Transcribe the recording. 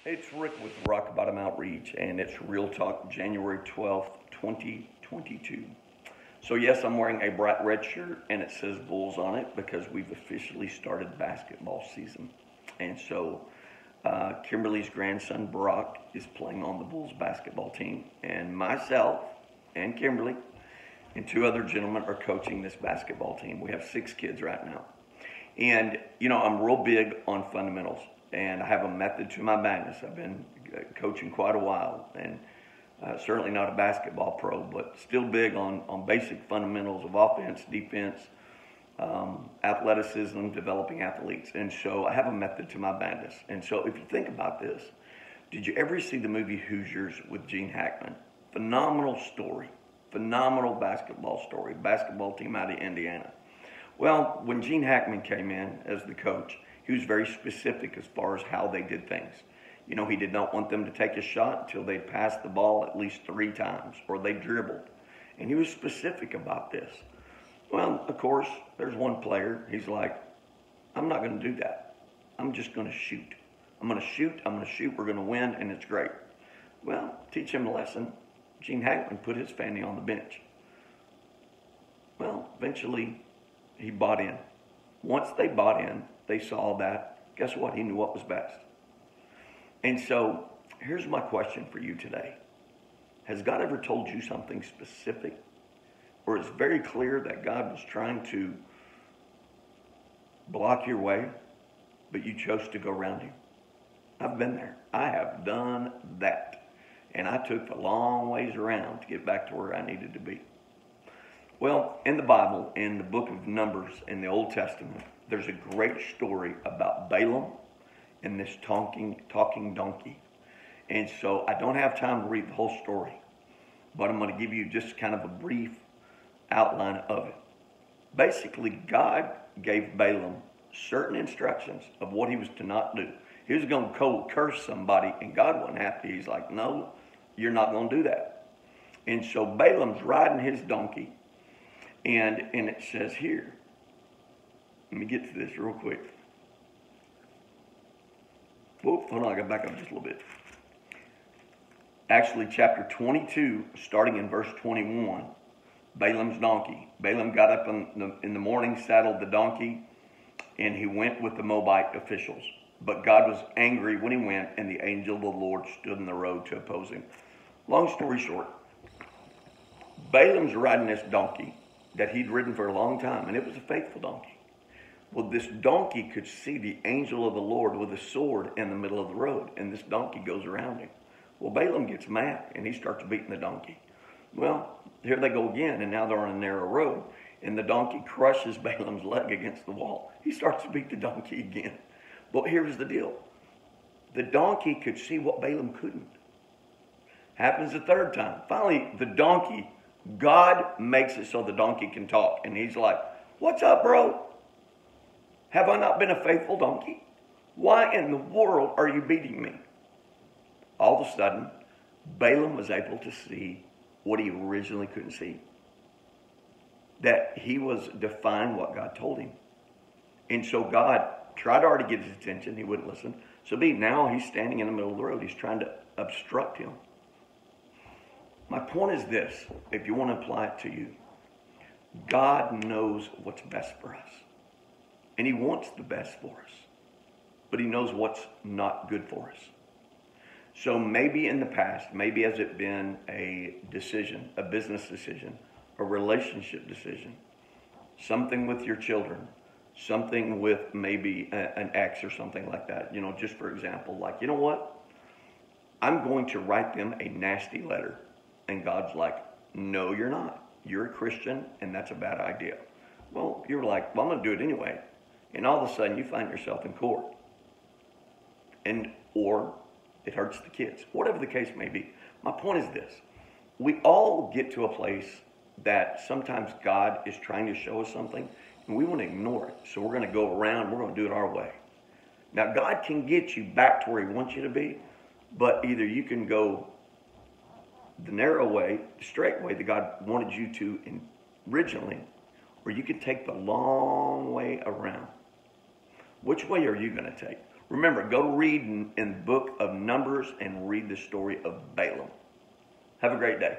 It's Rick with Rock Bottom Outreach, and it's Real Talk, January 12th, 2022. So yes, I'm wearing a bright red shirt, and it says Bulls on it because we've officially started basketball season. And so Kimberly's grandson, Brock, is playing on the Bulls basketball team, and myself and Kimberly and two other gentlemen are coaching this basketball team. We have 6 kids right now. And, you know, I'm real big on fundamentals, and I have a method to my madness. I've been coaching quite a while, and certainly not a basketball pro, but still big on basic fundamentals of offense, defense, athleticism, developing athletes. And so I have a method to my madness. And so if you think about this, did you ever see the movie Hoosiers with Gene Hackman? Phenomenal story, phenomenal basketball story, basketball team out of Indiana. Well, when Gene Hackman came in as the coach, he was very specific as far as how they did things. You know, he did not want them to take a shot until they'd passed the ball at least 3 times or they dribbled. And he was specific about this. Well, of course, there's one player, he's like, I'm not going to do that. I'm just going to shoot. I'm going to shoot, we're going to win, and it's great. Well, teach him a lesson. Gene Hackman put his family on the bench. Well, eventually he bought in. Once they bought in, they saw that, guess what? He knew what was best. And so here's my question for you today. Has God ever told you something specific? Or it's very clear that God was trying to block your way, but you chose to go around him? I've been there. I have done that. And I took a long ways around to get back to where I needed to be. Well, in the Bible, in the book of Numbers in the Old Testament, there's a great story about Balaam and this talking donkey. And so I don't have time to read the whole story, but I'm going to give you just kind of a brief outline of it. Basically, God gave Balaam certain instructions of what he was to not do. He was going to curse somebody, and God wasn't happy. He's like, no, you're not going to do that. And so Balaam's riding his donkey, and it says here, let me get to this real quick. Whoop, hold on, I got to back up just a little bit. Actually, chapter 22, starting in verse 21, Balaam's donkey. Balaam got up in the morning, saddled the donkey, and he went with the Moabite officials. But God was angry when he went, and the angel of the Lord stood in the road to oppose him. Long story short, Balaam's riding this donkey that he'd ridden for a long time, and it was a faithful donkey. Well, this donkey could see the angel of the Lord with a sword in the middle of the road, and this donkey goes around him. Well, Balaam gets mad, and he starts beating the donkey. Well, here they go again, and now they're on a narrow road, and the donkey crushes Balaam's leg against the wall. He starts to beat the donkey again. But here's the deal. The donkey could see what Balaam couldn't. Happens the 3rd time. Finally, the donkey, God makes it so the donkey can talk, and he's like, what's up, bro? Have I not been a faithful donkey? Why in the world are you beating me? All of a sudden, Balaam was able to see what he originally couldn't see. That he was defying what God told him. And so God tried to already get his attention. He wouldn't listen. So now he's standing in the middle of the road. He's trying to obstruct him. My point is this, if you want to apply it to you. God knows what's best for us. And he wants the best for us. But he knows what's not good for us. So maybe in the past, maybe has it been a decision, a business decision, a relationship decision, something with your children, something with maybe an ex or something like that. You know, just for example, like, you know what? I'm going to write them a nasty letter. And God's like, no, you're not. You're a Christian, and that's a bad idea. Well, you're like, well, I'm going to do it anyway. And all of a sudden, you find yourself in court. Or it hurts the kids. Whatever the case may be. My point is this. We all get to a place that sometimes God is trying to show us something, and we want to ignore it. So we're going to go around, we're going to do it our way. Now, God can get you back to where he wants you to be, but either you can go the narrow way, the straight way that God wanted you to originally, or you can take the long way around. Which way are you going to take? Remember, go read in the book of Numbers and read the story of Balaam. Have a great day.